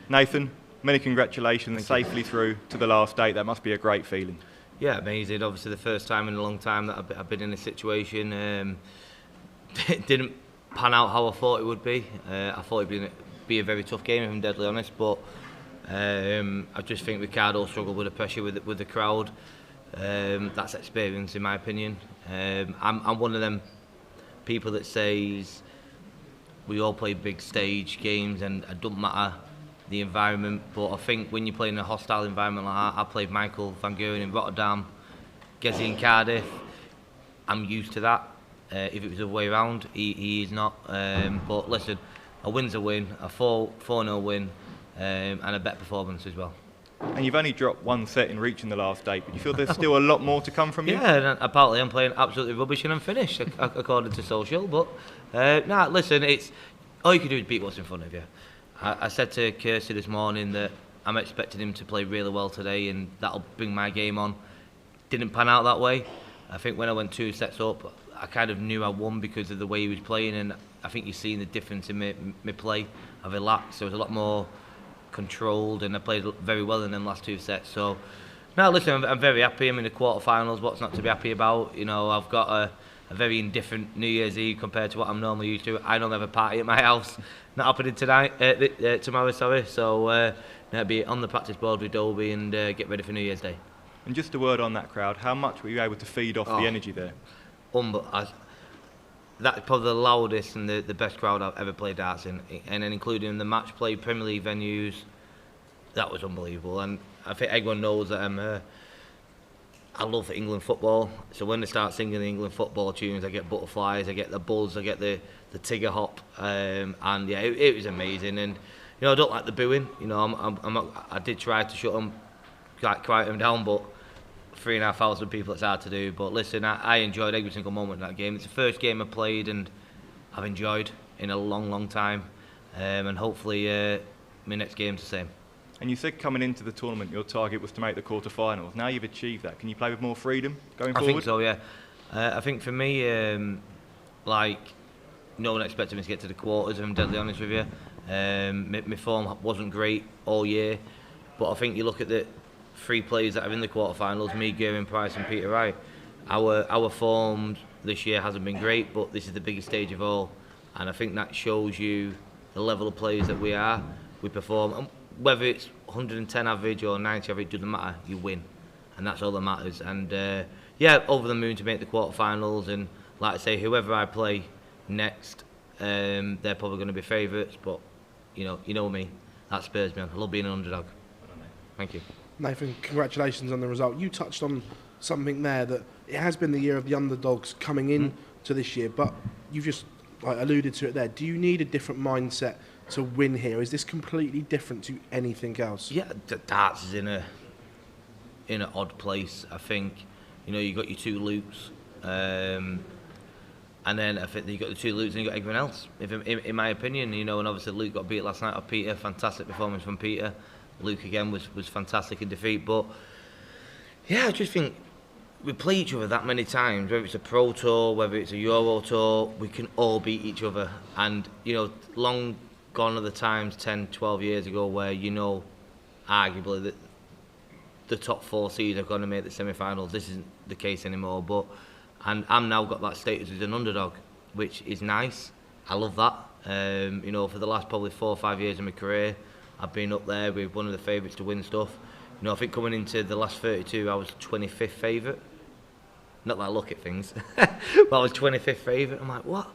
Nathan, many congratulations, safely through to the last eight. That must be a great feeling. Yeah, amazing. Obviously the first time in a long time that I've been in this situation. It didn't pan out how I thought it would be. I thought it would be a very tough game, if I'm deadly honest, but I just think Ricardo struggled with the pressure with the crowd. That's experience in my opinion. I'm one of them people that says we all play big stage games and it doesn't matter the environment, but I think when you play in a hostile environment like that, I played Michael van Geuren in Rotterdam, Gezi in Cardiff, I'm used to that. If it was the other way around, he is not. But listen, a win's a win, a 4-0 win, and a better performance as well. And you've only dropped one set in reaching the last eight, but you feel there's still a lot more to come from you? Yeah, and apparently I'm playing absolutely rubbish and I'm finished, according to social. But listen, it's all you can do is beat what's in front of you. I said to Kirsty this morning that I'm expecting him to play really well today, and that'll bring my game on. Didn't pan out that way. I think when I went 2 sets up, I kind of knew I won because of the way he was playing, and I think you've seen the difference in my play. I relaxed, so it was a lot more controlled, and I played very well in them last 2 sets. So, now listen, I'm very happy. I'm in the quarterfinals. What's not to be happy about? You know, I've got a very indifferent New Year's Eve compared to what I'm normally used to. I don't have a party at my house. Not happening tomorrow, sorry. So, I'll be on the practice board with Dolby and get ready for New Year's Day. And just a word on that crowd, how much were you able to feed off the energy there? That's probably the loudest and the best crowd I've ever played darts in, and then including the match play, Premier League venues. That was unbelievable, and I think everyone knows that I love England football. So when they start singing the England football tunes, I get butterflies, I get the buzz, I get the Tigger hop, and yeah, it was amazing. And you know, I don't like the booing. You know, I did try to shut them, quiet them down, but 3,500 people, it's hard to do. But listen, I enjoyed every single moment of that game. It's the first game I played and I've enjoyed in a long time, and hopefully my next game's the same. And you said coming into the tournament your target was to make the quarterfinals. Now you've achieved that. Can you play with more freedom going forward? I think so, yeah. I think for me, like, no one expected me to get to the quarters, if I'm deadly honest with you. My form wasn't great all year, but I think you look at the 3 players that are in the quarterfinals, me, Geuren, Price and Peter Wright. Our form this year hasn't been great, but this is the biggest stage of all, and I think that shows you the level of players that we are. We perform, and whether it's 110 average or 90 average, doesn't matter, you win, and that's all that matters. And yeah, over the moon to make the quarterfinals, and like I say, whoever I play next, they're probably going to be favourites, but you know me, that spurs me on. I love being an underdog. Thank you. Nathan, congratulations on the result. You touched on something there, that it has been the year of the underdogs coming in to this year, but you've just alluded to it there. Do you need a different mindset to win here? Is this completely different to anything else? Yeah, darts is in an odd place. I think, you know, you got your 2 Lukes, and then I think you got the 2 Lukes and you got everyone else. In my opinion, you know, and obviously Luke got beat last night off Peter. Fantastic performance from Peter. Luke again was fantastic in defeat, but yeah, I just think we play each other that many times, whether it's a Pro Tour, whether it's a Euro Tour, we can all beat each other. And you know, long gone are the times 10, 12 years ago where, you know, arguably that the top 4 seeds are going to make the semi-finals. This isn't the case anymore, and I'm now got that status as an underdog, which is nice. I love that. You know, for the last probably 4 or 5 years of my career, I've been up there with one of the favourites to win stuff. You know, I think coming into the last 32, I was 25th favourite. Not that I look at things, but I was 25th favourite. I'm like, what?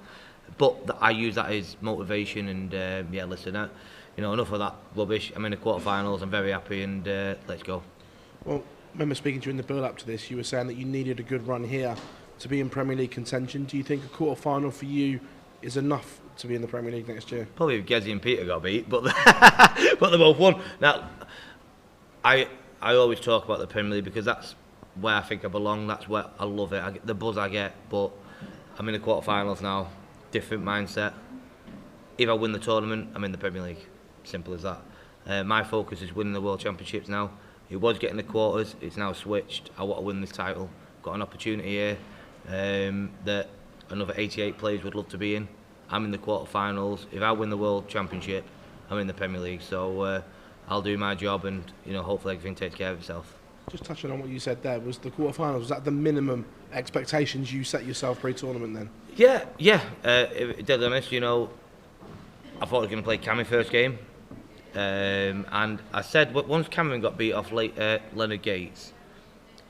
But I use that as motivation, and yeah, listen, you know, enough of that rubbish. I'm in the quarterfinals. I'm very happy, and let's go. Well, I remember speaking to you in the build-up to this. You were saying that you needed a good run here to be in Premier League contention. Do you think a quarterfinal for you is enough to be in the Premier League next year? Probably if Gezi and Peter got beat, but but they both won. Now, I always talk about the Premier League because that's where I think I belong. That's where I love it. I get the buzz I get, but I'm in the quarterfinals now. Different mindset. If I win the tournament, I'm in the Premier League. Simple as that. My focus is winning the World Championships now. It was getting the quarters. It's now switched. I want to win this title. Got an opportunity here that another 88 players would love to be in. I'm in the quarterfinals. If I win the World Championship, I'm in the Premier League. So I'll do my job, and hopefully everything takes care of itself. Just touching on what you said there, was the quarterfinals, was that the minimum expectations you set yourself pre-tournament then? Yeah. Dead honest, I thought I was going to play Cammy first game. And I said, once Cameron got beat off Leonard Gates,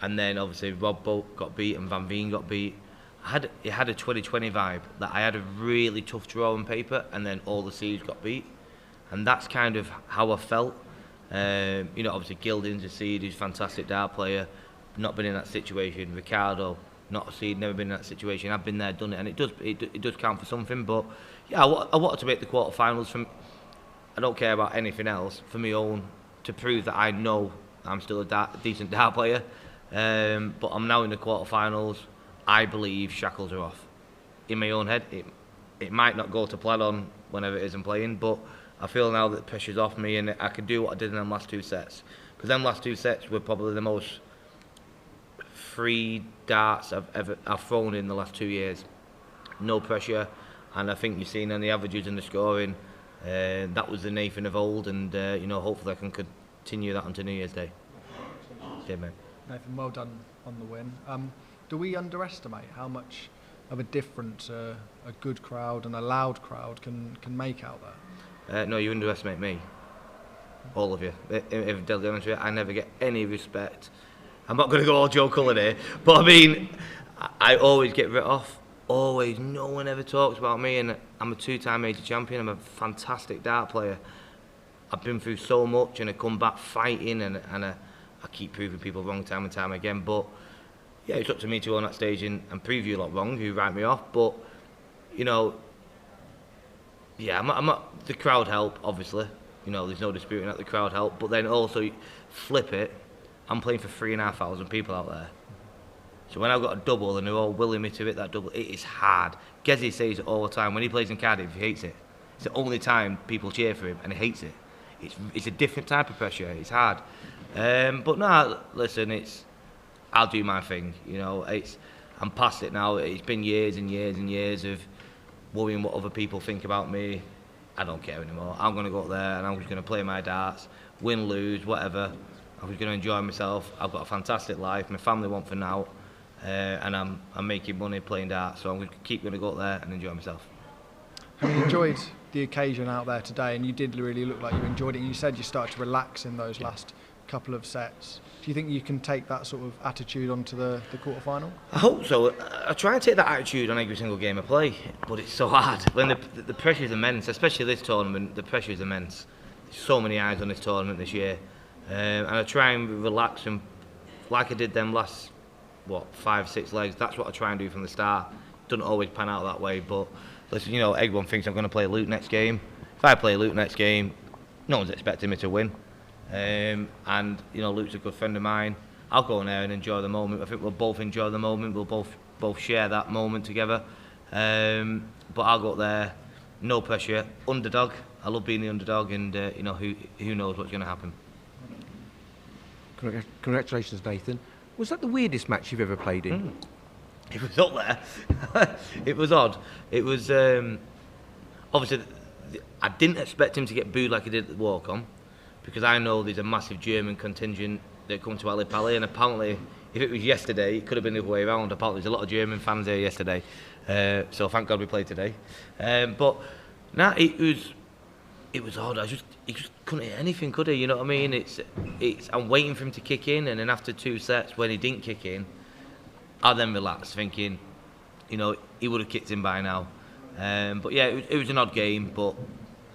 and then obviously Rob Bolt got beat and Van Veen got beat, it had a 2020 vibe, that I had a really tough draw on paper, and then all the seeds got beat. And that's kind of how I felt. Obviously Gilding's a seed, who's a fantastic dart player, not been in that situation. Ricardo, not a seed, never been in that situation. I've been there, done it, and it does count for something. But yeah, I wanted to make the quarterfinals. I don't care about anything else, for my own, to prove that I know I'm still a decent dart player. But I'm now in the quarterfinals. I believe shackles are off. In my own head, it might not go to plan on whenever it is I'm playing, but I feel now that the pressure's off me, and I can do what I did in them last 2 sets. Because them last 2 sets were probably the most free darts I've thrown in the last 2 years. No pressure, and I think you've seen on the averages and the scoring, that was the Nathan of old, and hopefully I can continue that onto New Year's Day. Yeah, mate. Nathan, well done on the win. Do we underestimate how much of a difference a good crowd and a loud crowd can make out there? No, you underestimate me. All of you. If I'm deadly honest with you, I never get any respect. I'm not going to go all Joe Cullen here, but I mean, I always get writ off. Always. No one ever talks about me, and I'm a 2-time major champion. I'm a fantastic dart player. I've been through so much, and I come back fighting, and I keep proving people wrong time and time again. But yeah, it's up to me to go on that stage and prove you a lot wrong, who write me off. But yeah, I'm not. The crowd help, obviously. There's no disputing that the crowd help. But then also flip it. I'm playing for 3,500 people out there. So when I've got a double and they're all willing me to hit that double, it is hard. Gezi says it all the time. When he plays in Cardiff, he hates it. It's the only time people cheer for him, and he hates it. It's a different type of pressure. It's hard. But no, listen, I'll do my thing. I'm past it now. It's been years and years and years of worrying what other people think about me. I don't care anymore. I'm going to go up there and I'm just going to play my darts, win, lose, whatever. I'm just going to enjoy myself. I've got a fantastic life. My family want for now, and I'm making money playing darts. So I'm going to go up there and enjoy myself. Have you enjoyed the occasion out there today? And you did really look like you enjoyed it. And you said you started to relax in those last couple of sets. Do you think you can take that sort of attitude onto the quarterfinal? I hope so. I try and take that attitude on every single game I play, but it's so hard. When the pressure is immense, especially this tournament, the pressure is immense. There's so many eyes on this tournament this year. And I try and relax, and like I did them last, 5-6 legs, that's what I try and do from the start. Doesn't always pan out that way, but listen, everyone thinks I'm going to play Luke next game. If I play Luke next game, no one's expecting me to win. And Luke's a good friend of mine. I'll go in there and enjoy the moment. I think we'll both enjoy the moment. We'll both share that moment together. But I'll go up there, no pressure, underdog. I love being the underdog, and who knows what's going to happen. Congratulations, Nathan. Was that the weirdest match you've ever played in? It was up there. It was odd. It was obviously I didn't expect him to get booed like he did at the walk-on, because I know there's a massive German contingent that come to Ali Pali, and apparently if it was yesterday it could have been the other way around. Apparently there's a lot of German fans here yesterday, so thank God we played today. But nah, it was odd. He just couldn't hit anything, could he? You know what I mean? I'm waiting for him to kick in, and then after 2 sets when he didn't kick in, I then relaxed, thinking, he would have kicked in by now. But yeah, it was an odd game, but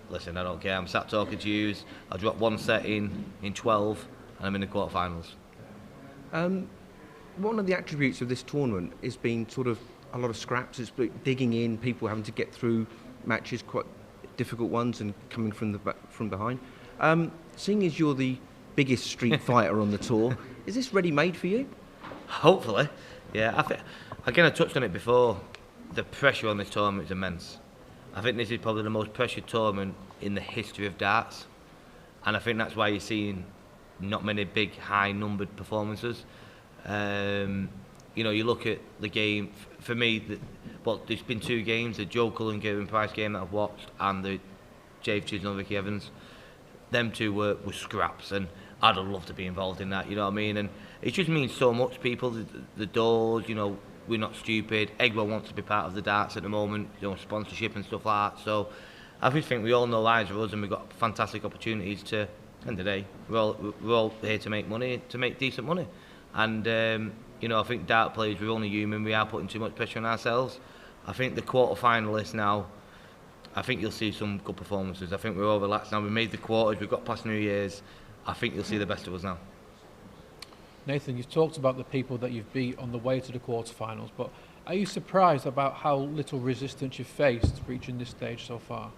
listen, I don't care. I'm sat talking to you. I dropped 1 set in 12, and I'm in the quarterfinals. One of the attributes of this tournament has been sort of a lot of scraps. It's digging in, people having to get through matches, quite difficult ones, and coming from behind. Seeing as you're the biggest street fighter on the tour, is this ready-made for you? Hopefully, yeah. I touched on it before. The pressure on this tournament is immense. I think this is probably the most pressured tournament in the history of darts, and I think that's why you're seeing not many big, high-numbered performances. You look at the game. For me, there's been 2 games: the Joe Cullen Gavin Price game that I've watched, and the Jave Chisholm and Ricky Evans. Them two were scraps, and I'd have loved to be involved in that, you know what I mean? And it just means so much to people, the doors, you know, we're not stupid. Egwell wants to be part of the darts at the moment, you know, sponsorship and stuff like that. So I just think we all know lives are us, and we've got fantastic opportunities to, end of the day, we're all here to make money, to make decent money. And, you know, I think dart players, we're only human, we are putting too much pressure on ourselves. I think the quarter-finalists now, I think you'll see some good performances. I think we're all relaxed now. We made the quarters, we've got past New Year's. I think you'll see the best of us now. Nathan, you've talked about the people that you've beat on the way to the quarterfinals, but are you surprised about how little resistance you've faced reaching this stage so far?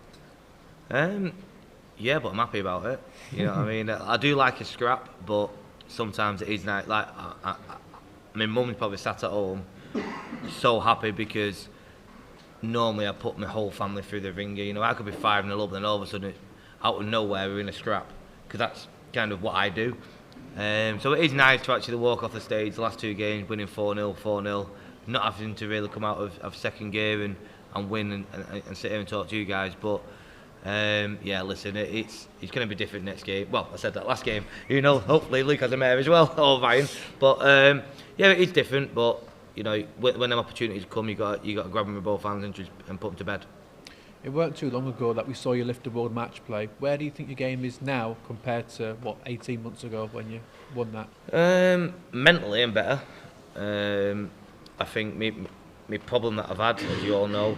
Yeah, but I'm happy about it. You know what I mean? I do like a scrap, but sometimes it is nice. Like, I mean, Mum's probably sat at home so happy because normally I put my whole family through the ringer. You know, I could be 5-0 up, and all of a sudden, out of nowhere, we're in a scrap, because that's kind of what I do. So it is nice to actually walk off the stage, the last two games, winning 4-0, 4-0, not having to really come out of second gear and win and sit here and talk to you guys. But yeah, listen, it's going to be different next game. Well, I said that last game. You know, hopefully Luke has a mare as well, or Ryan. But yeah, it is different. But you know, when them opportunities come, you got to grab them with both hands and put them to bed. It weren't too long ago that we saw you lift the world match play. Where do you think your game is now compared to, what, 18 months ago when you won that? Mentally, I'm better. I think my problem that I've had, as you all know,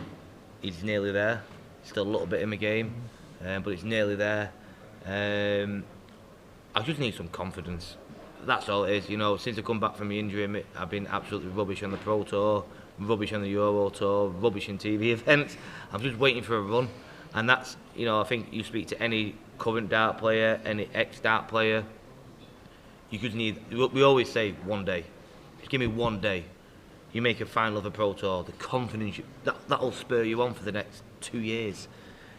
is nearly there. Still a little bit in my game, but it's nearly there. I just need some confidence. That's all it is. You know, since I come back from my injury, I've been absolutely rubbish on the Pro Tour, rubbish on the Euro Tour, rubbish in TV events. I'm just waiting for a run, and that's, you know, I think you speak to any current dart player, any ex-dart player, you just need, we always say one day. Just give me one day. You make a final of a Pro Tour, the confidence, that'll spur you on for the next 2 years.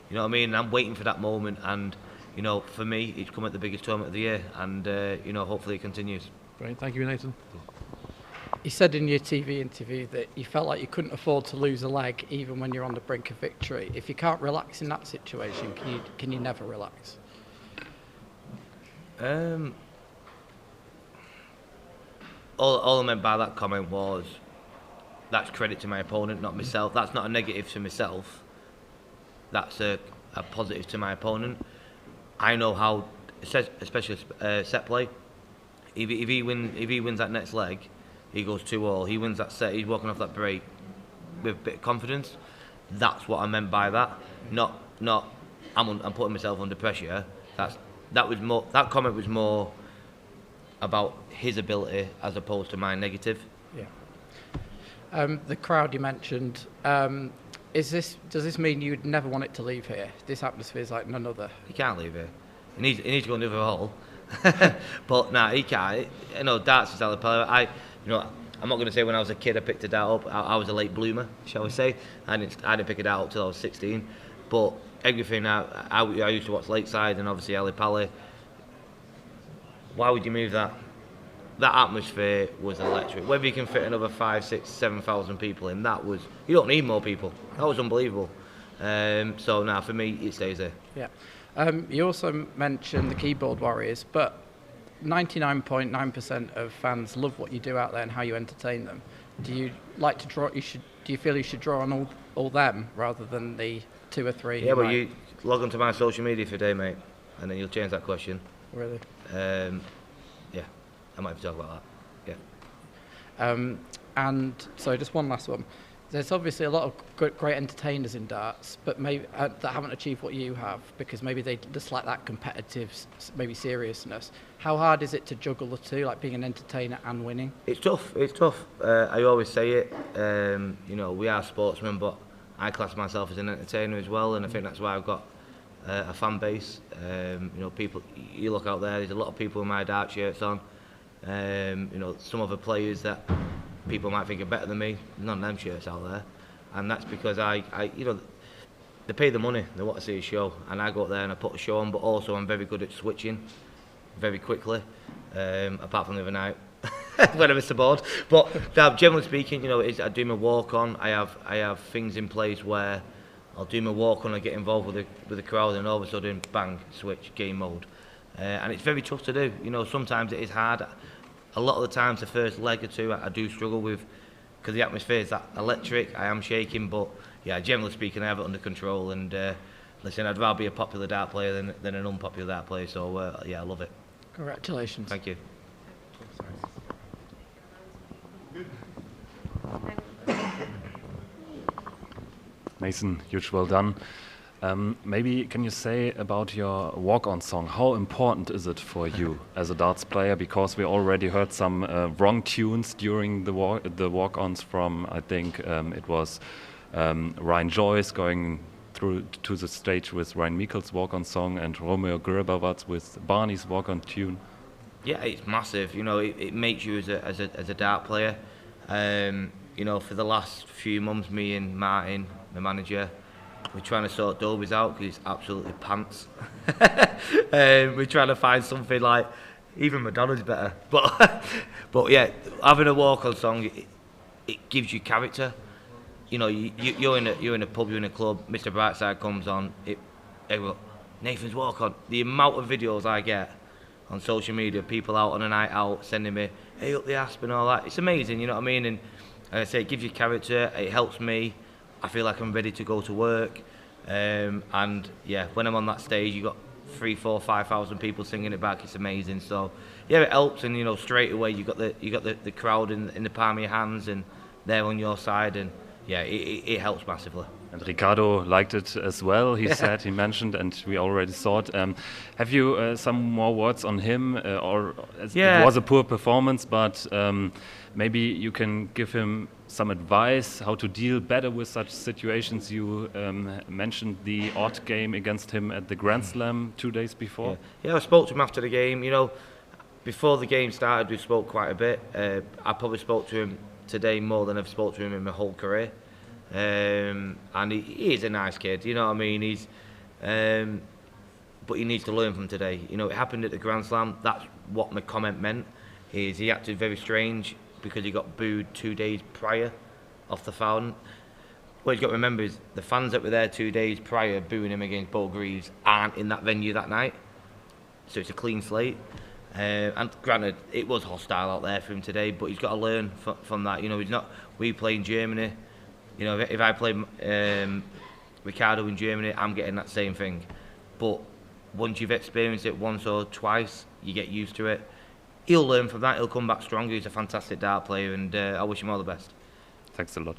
You know what I mean? And I'm waiting for that moment, and, you know, for me, it's come at the biggest tournament of the year, and, you know, hopefully it continues. Brilliant. Thank you, Nathan. You said in your TV interview that you felt like you couldn't afford to lose a leg even when you're on the brink of victory. If you can't relax in that situation, can you never relax? All I meant by that comment was that's credit to my opponent, not myself. That's not a negative to myself. That's a positive to my opponent. I know how, especially set play. If he wins that next leg, he goes 2-all. He wins that set. He's walking off that break with a bit of confidence. That's what I meant by that. Not I'm putting myself under pressure. That comment was more about his ability as opposed to my negative. Yeah. The crowd you mentioned. Does this mean you'd never want it to leave here? This atmosphere is like none other. He can't leave here. He needs to go in the other hole. But nah, he can't. You know, darts is player. You know, I'm not going to say when I was a kid I picked a dart up. I was a late bloomer, shall we say. I didn't pick a dart up till I was 16. But everything I used to watch Lakeside and obviously Ali Pally. Why would you move that? That atmosphere was electric. Whether you can fit another 5, 6, 7,000 people in, you don't need more people. That was unbelievable. So now for me, it stays there. Yeah. You also mentioned the keyboard warriors, but 99.9% of fans love what you do out there and how you entertain them. Do you like to draw? Do you feel you should draw on all them rather than the 2 or 3? Yeah, but you log onto my social media for a day, mate, and then you'll change that question. Really? Yeah, I might have to talk about that. Yeah. And so just one last one. There's obviously a lot of great entertainers in darts, but maybe that haven't achieved what you have because maybe they just like that competitive, maybe seriousness. How hard is it to juggle the two, like being an entertainer and winning? It's tough. It's tough. I always say it. You know, we are sportsmen, but I class myself as an entertainer as well, and I think that's why I've got a fan base. You know, people. You look out there. There's a lot of people with my dart shirts on. You know, some other players that people might think are better than me. None of them shirts out there, and that's because you know, they pay the money. They want to see a show, and I go up there and I put a show on. But also, I'm very good at switching, very quickly. Apart from the other night when I missed the board. But generally speaking, you know, I do my walk on. I have things in place where I'll do my walk on and get involved with the crowd, and all of a sudden, bang, switch, game mode. And it's very tough to do. You know, sometimes it is hard. A lot of the times, the first leg or two, I do struggle with, because the atmosphere is that electric. I am shaking, but yeah, generally speaking, I have it under control. And listen, I'd rather be a popular dart player than an unpopular dart player. So yeah, I love it. Congratulations. Thank you. Nathan, huge well done. Maybe can you say about your walk-on song, how important is it for you as a darts player? Because we already heard some wrong tunes during the walk-ons from, I think it was Ryan Joyce going through to the stage with Ryan Meikle's walk-on song and Romeo Gribavats with Barney's walk-on tune. Yeah, it's massive. You know, it makes you as a dart player. You know, for the last few months, me and Martin, the manager, we're trying to sort Dolby's out because it's absolutely pants. We're trying to find something like, even Madonna's better. But yeah, having a walk-on song, it gives you character. You know, you're in a pub, you're in a club, Mr. Brightside comes on, Nathan's walk-on. The amount of videos I get on social media, people out on a night out sending me, hey, up the Aspinall, that. It's amazing, you know what I mean? And I say, it gives you character, it helps me. I feel like I'm ready to go to work, and yeah, when I'm on that stage, you got 3,000, 4,000, 5,000 people singing it back. It's amazing. So yeah, it helps, and you know, straight away you got the crowd in the palm of your hands, and they're on your side, and yeah, it helps massively. And Ricardo liked it as well. He said, he mentioned, and we already saw it. Have you some more words on him, or Yeah. it was a poor performance, but maybe you can give him some advice how to deal better with such situations. You mentioned the odd game against him at the Grand Slam 2 days before. Yeah, I spoke to him after the game. You know, before the game started, we spoke quite a bit. I probably spoke to him today more than I've spoke to him in my whole career. And he is a nice kid, you know what I mean? He's, but he needs to learn from today. You know, it happened at the Grand Slam. That's what my comment meant. Is he acted very strange because he got booed 2 days prior off the foul. What you've got to remember is the fans that were there 2 days prior booing him against Bo Greaves aren't in that venue that night. So it's a clean slate. And granted, it was hostile out there for him today, but he's got to learn from that. You know, he's not. We play in Germany. You know, if I play Ricardo in Germany, I'm getting that same thing. But once you've experienced it once or twice, you get used to it. He'll learn from that. He'll come back stronger. He's a fantastic dart player, and I wish him all the best. Thanks a lot.